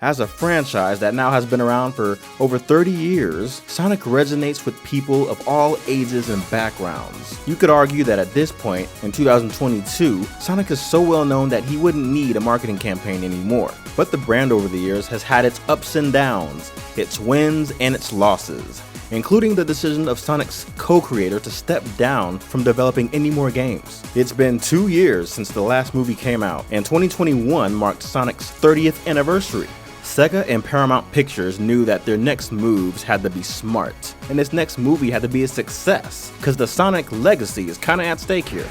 As a franchise that now has been around for over 30 years, Sonic resonates with people of all ages and backgrounds. You could argue that at this point, in 2022, Sonic is so well known that he wouldn't need a marketing campaign anymore. But the brand over the years has had its ups and downs, its wins and its losses, including the decision of Sonic's co-creator to step down from developing any more games. It's been 2 years since the last movie came out, and 2021 marked Sonic's 30th anniversary. Sega and Paramount Pictures knew that their next moves had to be smart, and this next movie had to be a success, cause the Sonic legacy is kinda at stake here.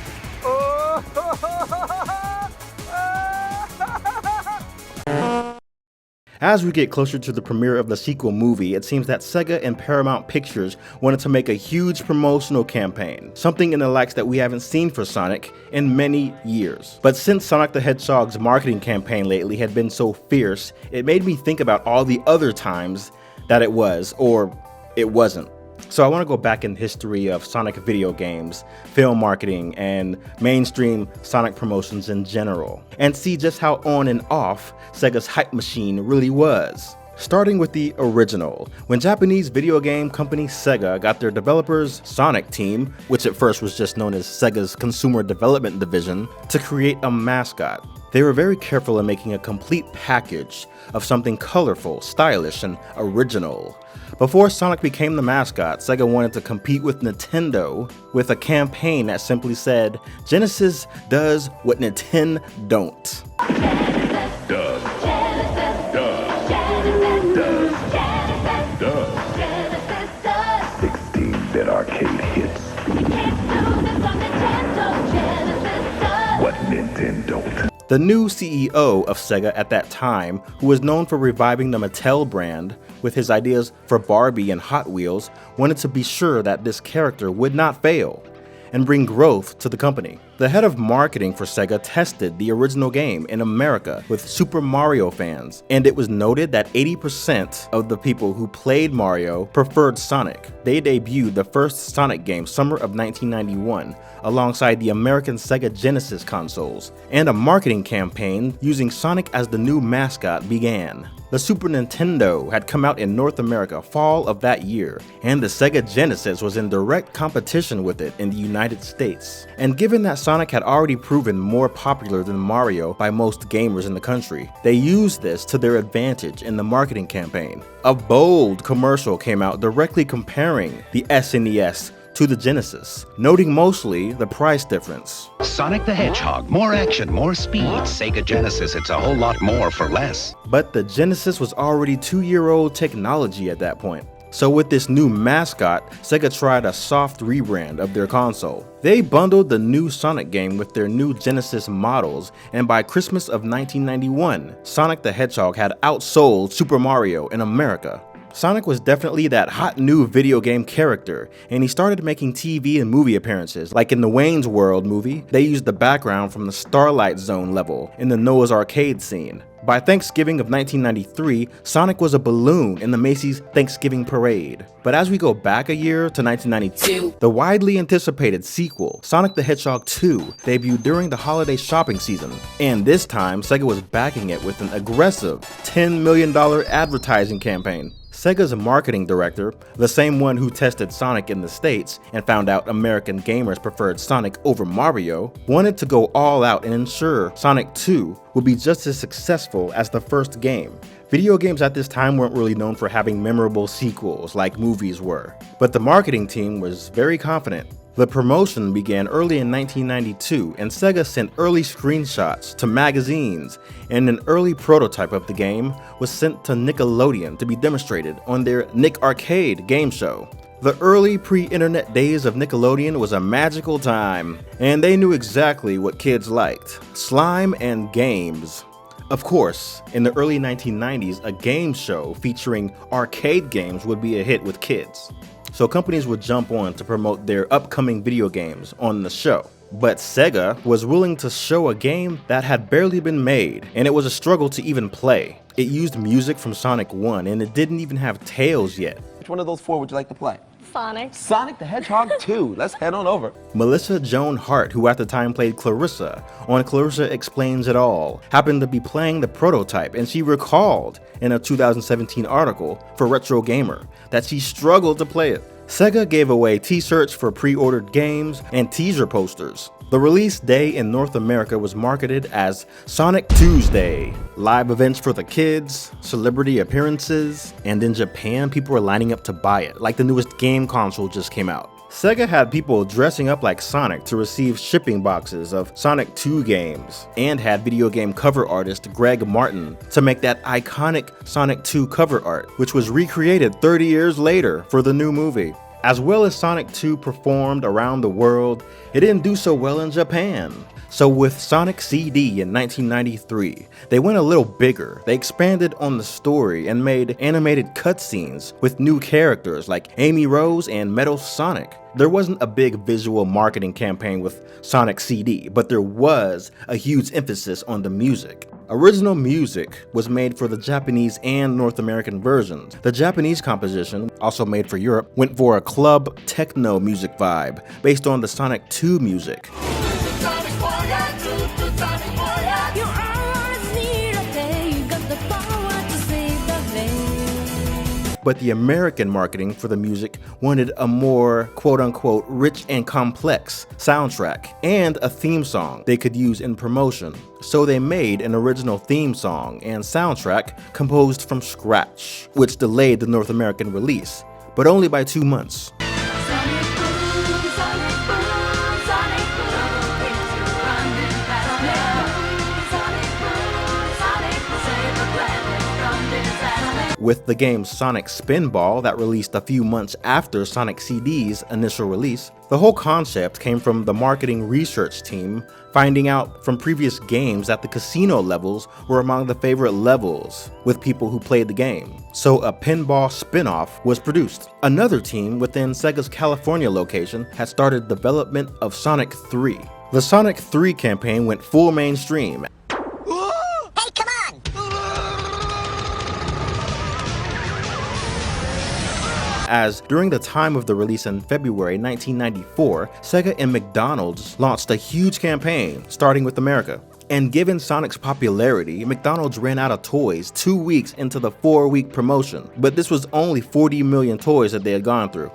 As we get closer to the premiere of the sequel movie, it seems that Sega and Paramount Pictures wanted to make a huge promotional campaign, something in the likes that we haven't seen for Sonic in many years. But since Sonic the Hedgehog's marketing campaign lately had been so fierce, it made me think about all the other times that it was, or it wasn't. So I want to go back in history of Sonic video games, film marketing, and mainstream Sonic promotions in general, and see just how on and off Sega's hype machine really was. Starting with the original, when Japanese video game company Sega got their developers Sonic team, which at first was just known as Sega's Consumer Development Division, to create a mascot. They were very careful in making a complete package of something colorful, stylish, and original. Before Sonic became the mascot, Sega wanted to compete with Nintendo with a campaign that simply said, Genesis does what Nintendo don't. Does. 16-bit arcade hits. What Nintendo don't. The new CEO of Sega at that time, who was known for reviving the Mattel brand with his ideas for Barbie and Hot Wheels, wanted to be sure that this character would not fail and bring growth to the company. The head of marketing for Sega tested the original game in America with Super Mario fans, and it was noted that 80% of the people who played Mario preferred Sonic. They debuted the first Sonic game summer of 1991 alongside the American Sega Genesis consoles, and a marketing campaign using Sonic as the new mascot began. The Super Nintendo had come out in North America fall of that year, and the Sega Genesis was in direct competition with it in the United States. And given that Sonic had already proven more popular than Mario by most gamers in the country, they used this to their advantage in the marketing campaign. A bold commercial came out directly comparing the SNES to the Genesis, noting mostly the price difference. Sonic the Hedgehog, more action, more speed. Sega Genesis, it's a whole lot more for less. But the Genesis was already 2-year-old technology at that point. So with this new mascot, Sega tried a soft rebrand of their console. They bundled the new Sonic game with their new Genesis models, and by Christmas of 1991, Sonic the Hedgehog had outsold Super Mario in America. Sonic was definitely that hot new video game character, and he started making TV and movie appearances. Like in the Wayne's World movie, they used the background from the Starlight Zone level in the Noah's Arcade scene. By Thanksgiving of 1993, Sonic was a balloon in the Macy's Thanksgiving Parade. But as we go back a year to 1992, the widely anticipated sequel, Sonic the Hedgehog 2, debuted during the holiday shopping season. And this time, Sega was backing it with an aggressive $10 million advertising campaign. Sega's marketing director, the same one who tested Sonic in the States and found out American gamers preferred Sonic over Mario, wanted to go all out and ensure Sonic 2 would be just as successful as the first game. Video games at this time weren't really known for having memorable sequels like movies were, but the marketing team was very confident. The promotion began early in 1992, and Sega sent early screenshots to magazines, and an early prototype of the game was sent to Nickelodeon to be demonstrated on their Nick Arcade game show. The early pre-internet days of Nickelodeon was a magical time, and they knew exactly what kids liked: slime and games. Of course, in the early 1990s, a game show featuring arcade games would be a hit with kids. So companies would jump on to promote their upcoming video games on the show. But Sega was willing to show a game that had barely been made, and it was a struggle to even play. It used music from Sonic 1, and it didn't even have Tails yet. Which one of those four would you like to play? Sonic. Sonic the Hedgehog 2. Let's head on over. Melissa Joan Hart, who at the time played Clarissa on Clarissa Explains It All, happened to be playing the prototype, and she recalled in a 2017 article for Retro Gamer that she struggled to play it. Sega gave away t-shirts for pre-ordered games and teaser posters. The release day in North America was marketed as Sonic Tuesday. Live events for the kids, celebrity appearances, and in Japan people were lining up to buy it, like the newest game console just came out. Sega had people dressing up like Sonic to receive shipping boxes of Sonic 2 games, and had video game cover artist Greg Martin to make that iconic Sonic 2 cover art, which was recreated 30 years later for the new movie. As well as Sonic 2 performed around the world, it didn't do so well in Japan. So with Sonic CD in 1993, they went a little bigger. They expanded on the story and made animated cutscenes with new characters like Amy Rose and Metal Sonic. There wasn't a big visual marketing campaign with Sonic CD, but there was a huge emphasis on the music. Original music was made for the Japanese and North American versions. The Japanese composition, also made for Europe, went for a club techno music vibe based on the Sonic 2 music. But the American marketing for the music wanted a more quote-unquote rich and complex soundtrack and a theme song they could use in promotion. So they made an original theme song and soundtrack composed from scratch, which delayed the North American release, but only by 2 months. With the game Sonic Spinball that released a few months after Sonic CD's initial release, the whole concept came from the marketing research team finding out from previous games that the casino levels were among the favorite levels with people who played the game. So a pinball spin-off was produced. Another team within Sega's California location had started development of Sonic 3. The Sonic 3 campaign went full mainstream. As during the time of the release in February 1994, Sega and McDonald's launched a huge campaign, starting with America. And given Sonic's popularity, McDonald's ran out of toys 2 weeks into the 4-week promotion. But this was only 40 million toys that they had gone through.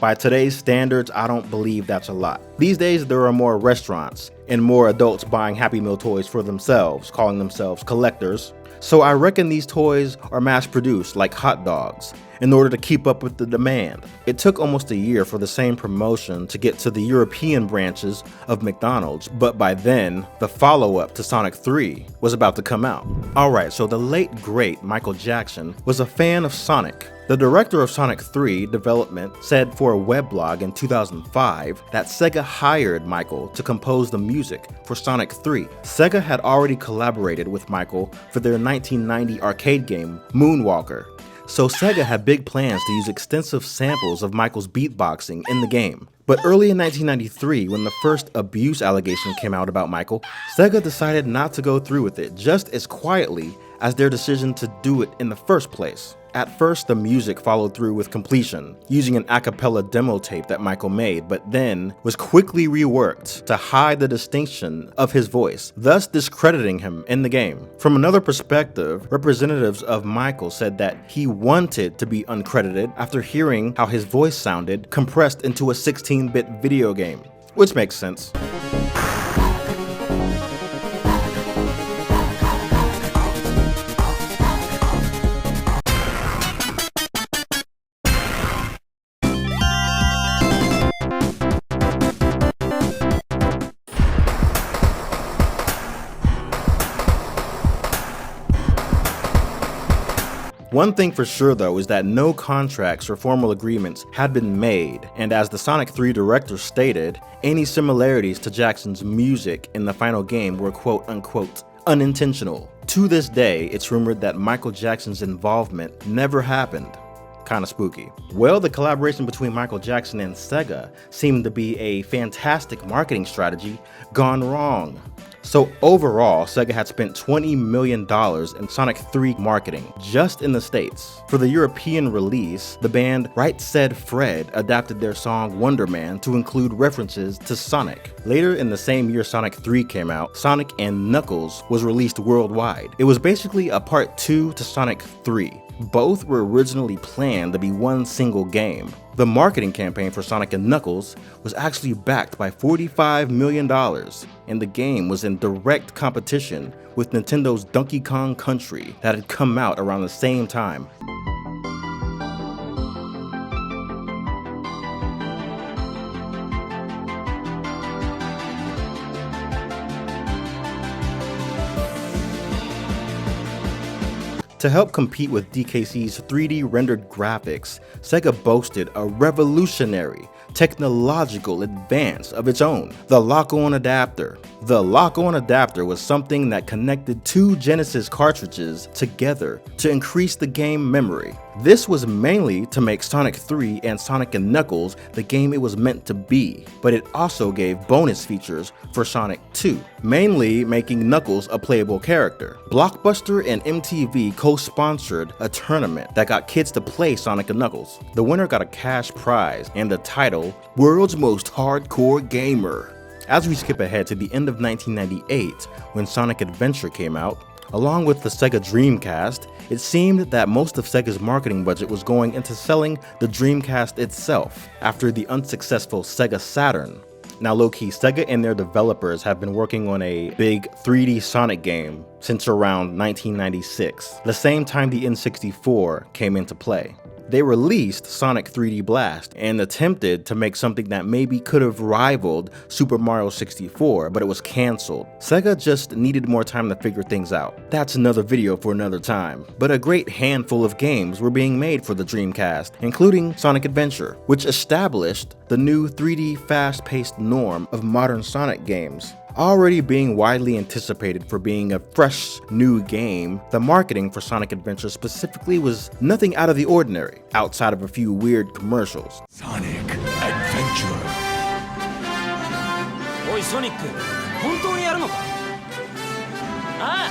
By today's standards, I don't believe that's a lot. These days, there are more restaurants and more adults buying Happy Meal toys for themselves, calling themselves collectors. So I reckon these toys are mass-produced like hot dogs in order to keep up with the demand. It took almost a year for the same promotion to get to the European branches of McDonald's, but by then, the follow-up to Sonic 3 was about to come out. Alright, so the late great Michael Jackson was a fan of Sonic. The director of Sonic 3 development said for a weblog in 2005 that Sega hired Michael to compose the music for Sonic 3. Sega had already collaborated with Michael for their 1990 arcade game, Moonwalker. So Sega had big plans to use extensive samples of Michael's beatboxing in the game. But early in 1993, when the first abuse allegation came out about Michael, Sega decided not to go through with it just as quietly as their decision to do it in the first place. At first, the music followed through with completion, using an a cappella demo tape that Michael made, but then was quickly reworked to hide the distinction of his voice, thus discrediting him in the game. From another perspective, representatives of Michael said that he wanted to be uncredited after hearing how his voice sounded compressed into a 16-bit video game, which makes sense. One thing for sure though is that no contracts or formal agreements had been made, and as the Sonic 3 director stated, any similarities to Jackson's music in the final game were quote-unquote unintentional. To this day, it's rumored that Michael Jackson's involvement never happened. Kinda spooky. Well, the collaboration between Michael Jackson and Sega seemed to be a fantastic marketing strategy gone wrong. So overall, Sega had spent $20 million in Sonic 3 marketing, just in the States. For the European release, the band Right Said Fred adapted their song Wonder Man to include references to Sonic. Later in the same year Sonic 3 came out, Sonic and Knuckles was released worldwide. It was basically a part 2 to Sonic 3. Both were originally planned to be one single game. The marketing campaign for Sonic and Knuckles was actually backed by $45 million, and the game was in direct competition with Nintendo's Donkey Kong Country that had come out around the same time. To help compete with DKC's 3D rendered graphics, Sega boasted a revolutionary technological advance of its own, the lock-on adapter. The lock-on adapter was something that connected two Genesis cartridges together to increase the game memory. This was mainly to make Sonic 3 and Sonic & Knuckles the game it was meant to be, but it also gave bonus features for Sonic 2, mainly making Knuckles a playable character. Blockbuster and MTV co-sponsored a tournament that got kids to play Sonic & Knuckles. The winner got a cash prize and the title, World's Most Hardcore Gamer. As we skip ahead to the end of 1998, when Sonic Adventure came out, along with the Sega Dreamcast, it seemed that most of Sega's marketing budget was going into selling the Dreamcast itself after the unsuccessful Sega Saturn. Now low-key, Sega and their developers have been working on a big 3D Sonic game since around 1996, the same time the N64 came into play. They released Sonic 3D Blast and attempted to make something that maybe could have rivaled Super Mario 64, but it was cancelled. Sega just needed more time to figure things out. That's another video for another time. But a great handful of games were being made for the Dreamcast, including Sonic Adventure, which established the new 3D fast-paced norm of modern Sonic games. Already being widely anticipated for being a fresh, new game, the marketing for Sonic Adventure specifically was nothing out of the ordinary, outside of a few weird commercials. Sonic Adventure. おいソニック、本当にやるのか？ああ、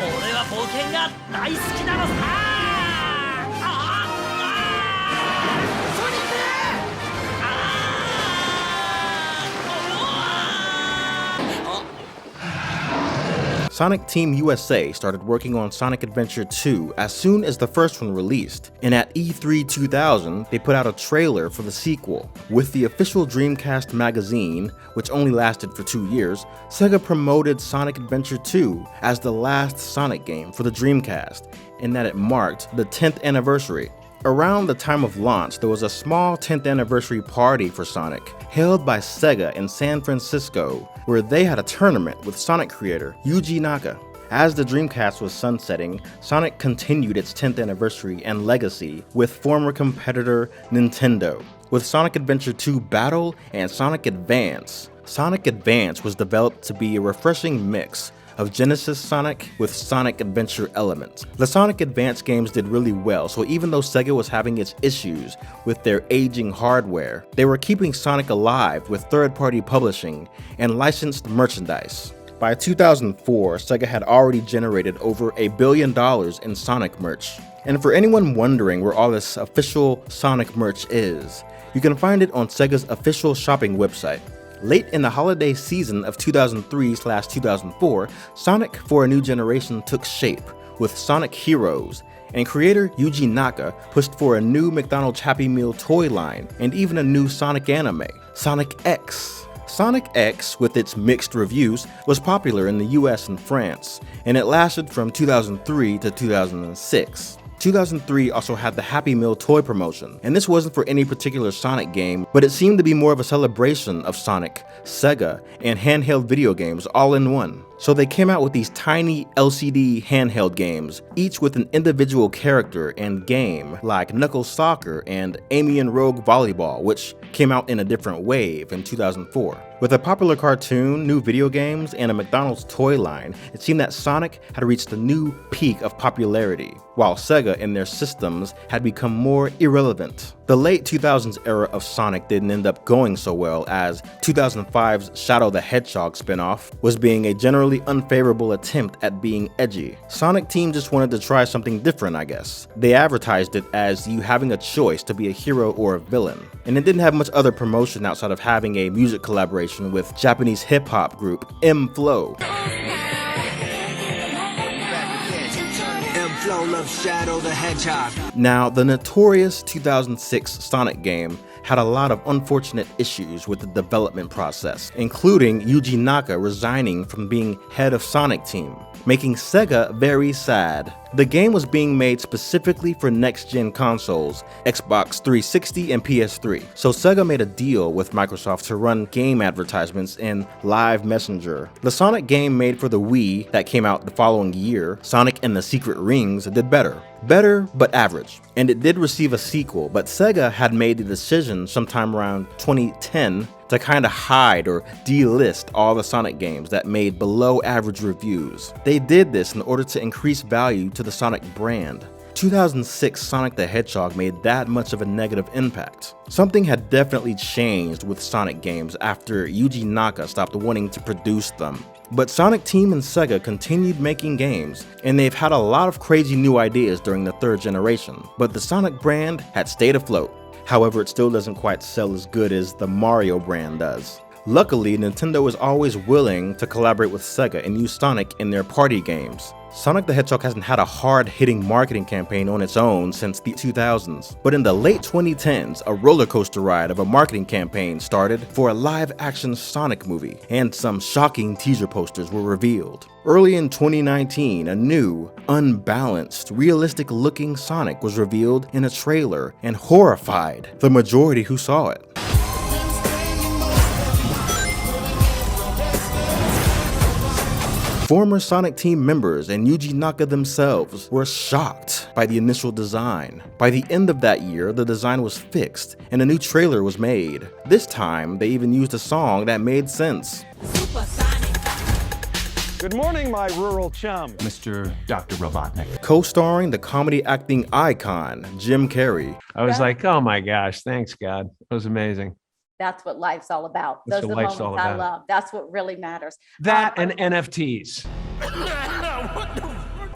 俺は冒険が大好きなのさ。ソニック！ Sonic Team USA started working on Sonic Adventure 2 as soon as the first one released, and at E3 2000, they put out a trailer for the sequel. With the official Dreamcast magazine, which only lasted for 2 years, Sega promoted Sonic Adventure 2 as the last Sonic game for the Dreamcast, in that it marked the 10th anniversary. Around the time of launch, there was a small 10th anniversary party for Sonic, held by Sega in San Francisco, where they had a tournament with Sonic creator Yuji Naka. As the Dreamcast was sunsetting, Sonic continued its 10th anniversary and legacy with former competitor Nintendo, with Sonic Adventure 2 Battle and Sonic Advance. Sonic Advance was developed to be a refreshing mix of Genesis Sonic with Sonic Adventure elements. The Sonic Advance games did really well, so even though Sega was having its issues with their aging hardware, they were keeping Sonic alive with third-party publishing and licensed merchandise. By 2004, Sega had already generated over $1 billion in Sonic merch. And for anyone wondering where all this official Sonic merch is, you can find it on Sega's official shopping website. Late in the holiday season of 2003/2004, Sonic for a New Generation took shape with Sonic Heroes, and creator Yuji Naka pushed for a new McDonald's Happy Meal toy line and even a new Sonic anime, Sonic X. Sonic X, with its mixed reviews, was popular in the US and France, and it lasted from 2003 to 2006. 2003 also had the Happy Meal toy promotion, and this wasn't for any particular Sonic game, but it seemed to be more of a celebration of Sonic, Sega, and handheld video games all in one. So they came out with these tiny LCD handheld games, each with an individual character and game, like Knuckles Soccer and Amy and Rogue Volleyball, which came out in a different wave in 2004. With a popular cartoon, new video games, and a McDonald's toy line, it seemed that Sonic had reached a new peak of popularity, while Sega and their systems had become more irrelevant. The late 2000s era of Sonic didn't end up going so well, as 2005's Shadow the Hedgehog spin-off was being a generally unfavorable attempt at being edgy. Sonic Team just wanted to try something different, I guess. They advertised it as you having a choice to be a hero or a villain, and it didn't have much other promotion outside of having a music collaboration with Japanese hip-hop group M-Flow. Shadow the Hedgehog. Now, the notorious 2006 Sonic game had a lot of unfortunate issues with the development process, including Yuji Naka resigning from being head of Sonic Team, making Sega very sad. The game was being made specifically for next-gen consoles, Xbox 360 and PS3, so Sega made a deal with Microsoft to run game advertisements in Live Messenger. The Sonic game made for the Wii that came out the following year, Sonic and the Secret Rings, did better. Better, but average. And it did receive a sequel, but Sega had made the decision sometime around 2010 to kinda hide or delist all the Sonic games that made below average reviews. They did this in order to increase value to the Sonic brand. 2006 Sonic the Hedgehog made that much of a negative impact. Something had definitely changed with Sonic games after Yuji Naka stopped wanting to produce them. But Sonic Team and Sega continued making games, and they've had a lot of crazy new ideas during the third generation, but the Sonic brand had stayed afloat. However, it still doesn't quite sell as good as the Mario brand does. Luckily, Nintendo is always willing to collaborate with Sega and use Sonic in their party games. Sonic the Hedgehog hasn't had a hard-hitting marketing campaign on its own since the 2000s, but in the late 2010s, a roller coaster ride of a marketing campaign started for a live-action Sonic movie, and some shocking teaser posters were revealed. Early in 2019, a new, unbalanced, realistic-looking Sonic was revealed in a trailer and horrified the majority who saw it. Former Sonic Team members and Yuji Naka themselves were shocked by the initial design. By the end of that year, the design was fixed and a new trailer was made. This time, they even used a song that made sense. Good morning, my rural chum. Mr. Dr. Robotnik. Co-starring the comedy acting icon, Jim Carrey. I was like, oh my gosh, thanks God. It was amazing. That's what life's all about. That's Those are what the life's moments all I about. love. That's what really matters. That and NFTs.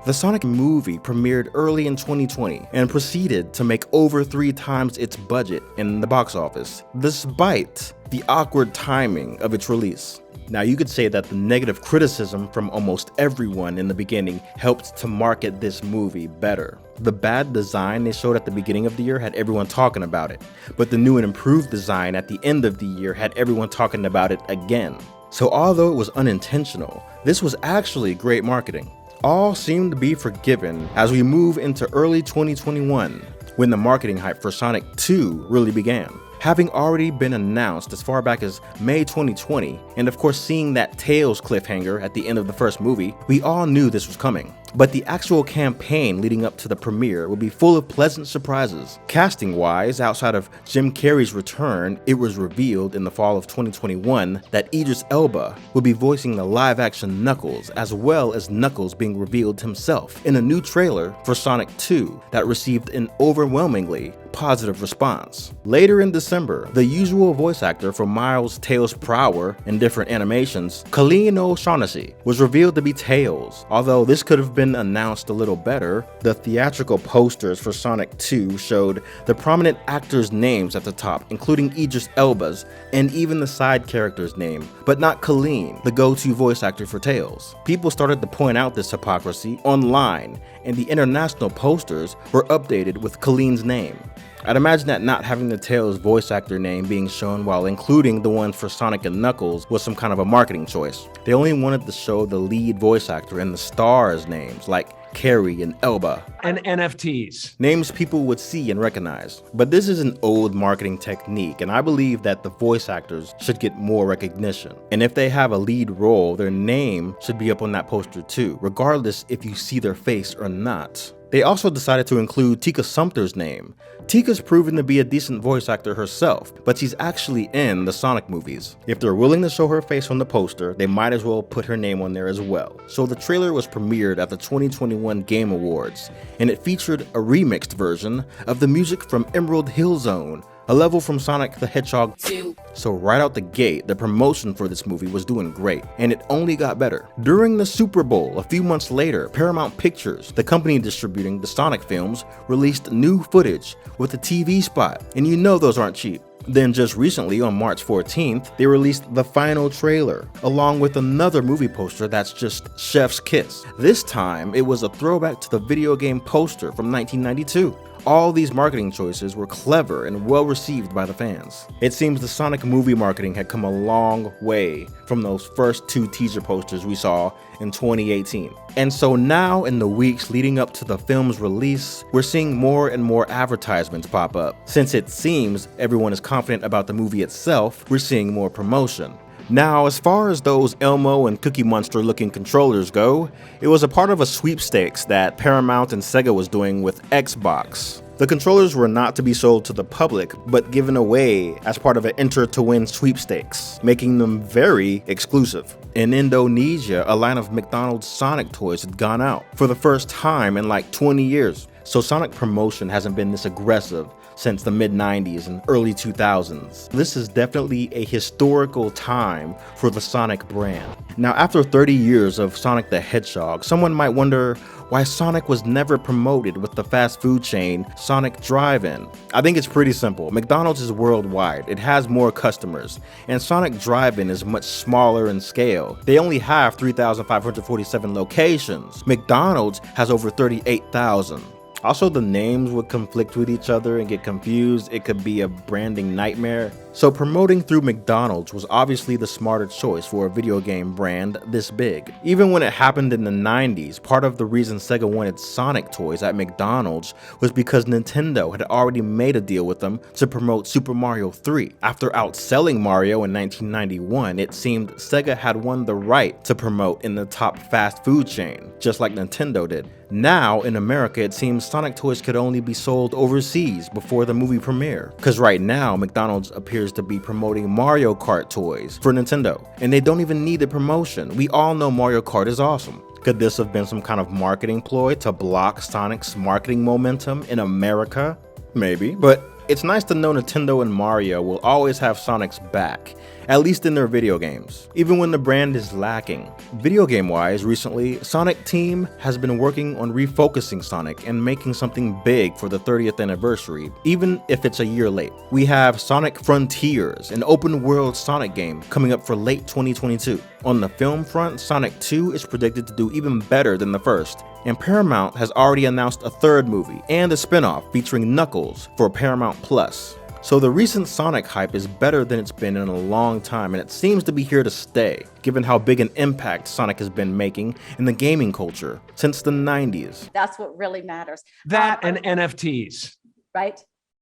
The Sonic movie premiered early in 2020 and proceeded to make over 3 times its budget in the box office, despite the awkward timing of its release. Now, you could say that the negative criticism from almost everyone in the beginning helped to market this movie better. The bad design they showed at the beginning of the year had everyone talking about it, but the new and improved design at the end of the year had everyone talking about it again. So although it was unintentional, this was actually great marketing. All seemed to be forgiven as we move into early 2021, when the marketing hype for Sonic 2 really began. Having already been announced as far back as May 2020, and of course seeing that Tails cliffhanger at the end of the first movie, we all knew this was coming. But the actual campaign leading up to the premiere would be full of pleasant surprises. Casting-wise, outside of Jim Carrey's return, it was revealed in the fall of 2021 that Idris Elba would be voicing the live-action Knuckles, as well as Knuckles being revealed himself in a new trailer for Sonic 2 that received an overwhelmingly positive response. Later in December, the usual voice actor for Miles Tails Prower in different animations, Colleen O'Shaughnessy, was revealed to be Tails. Although this could have been announced a little better, the theatrical posters for Sonic 2 showed the prominent actors' names at the top, including Idris Elba's and even the side character's name, but not Colleen, the go-to voice actor for Tails. People started to point out this hypocrisy online, and the international posters were updated with Colleen's name. I'd imagine that not having the Tails voice actor name being shown while including the ones for Sonic and Knuckles was some kind of a marketing choice. They only wanted to show the lead voice actor and the stars' names, like Carey and Elba. And NFTs. Names people would see and recognize. But this is an old marketing technique, and I believe that the voice actors should get more recognition. And if they have a lead role, their name should be up on that poster too, regardless if you see their face or not. They also decided to include Tika Sumpter's name. Tika's proven to be a decent voice actor herself, but she's actually in the Sonic movies. If they're willing to show her face on the poster, they might as well put her name on there as well. So the trailer was premiered at the 2021 Game Awards, and it featured a remixed version of the music from Emerald Hill Zone, a level from Sonic the Hedgehog 2. So right out the gate, the promotion for this movie was doing great, and it only got better. During the Super Bowl, a few months later, Paramount Pictures, the company distributing the Sonic films, released new footage with a TV spot, and you know those aren't cheap. Then just recently, on March 14th, they released the final trailer, along with another movie poster that's just chef's kiss. This time, it was a throwback to the video game poster from 1992. All these marketing choices were clever and well received by the fans. It seems the Sonic movie marketing had come a long way from those first two teaser posters we saw in 2018. And so now, in the weeks leading up to the film's release, we're seeing more and more advertisements pop up. Since it seems everyone is confident about the movie itself, we're seeing more promotion. Now, as far as those Elmo and Cookie Monster looking controllers go, it was a part of a sweepstakes that Paramount and Sega was doing with Xbox. The controllers were not to be sold to the public, but given away as part of an Enter to Win sweepstakes, making them very exclusive. In Indonesia, a line of McDonald's Sonic toys had gone out for the first time in like 20 years. So Sonic promotion hasn't been this aggressive since the mid-90s and early 2000s. This is definitely a historical time for the Sonic brand. Now, after 30 years of Sonic the Hedgehog, someone might wonder why Sonic was never promoted with the fast food chain Sonic Drive-In. I think it's pretty simple. McDonald's is worldwide, it has more customers, and Sonic Drive-In is much smaller in scale. They only have 3,547 locations. McDonald's has over 38,000. Also, the names would conflict with each other and get confused. It could be a branding nightmare. So promoting through McDonald's was obviously the smarter choice for a video game brand this big. Even when it happened in the 90s, part of the reason Sega wanted Sonic toys at McDonald's was because Nintendo had already made a deal with them to promote Super Mario 3. After outselling Mario in 1991, it seemed Sega had won the right to promote in the top fast food chain, just like Nintendo did. Now, in America, it seems Sonic toys could only be sold overseas before the movie premiere. Cause right now, McDonald's appears to be promoting Mario Kart toys for Nintendo, and they don't even need the promotion. We all know Mario Kart is awesome. Could this have been some kind of marketing ploy to block Sonic's marketing momentum in America? Maybe, but it's nice to know Nintendo and Mario will always have Sonic's back, at least in their video games, even when the brand is lacking. Video game wise, recently, Sonic Team has been working on refocusing Sonic and making something big for the 30th anniversary, even if it's a year late. We have Sonic Frontiers, an open world Sonic game coming up for late 2022. On the film front, Sonic 2 is predicted to do even better than the first, and Paramount has already announced a third movie and a spin-off featuring Knuckles for Paramount Plus. So the recent Sonic hype is better than it's been in a long time, and it seems to be here to stay, given how big an impact Sonic has been making in the gaming culture since the 90s. That's what really matters. That and NFTs. Right?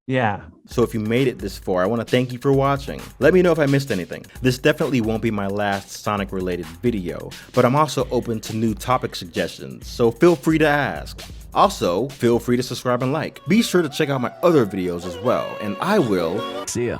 Yeah. So if you made it this far, I want to thank you for watching. Let me know if I missed anything. This definitely won't be my last Sonic related video, but I'm also open to new topic suggestions, so feel free to ask. Also, feel free to subscribe and like. Be sure to check out my other videos as well, and I will See ya.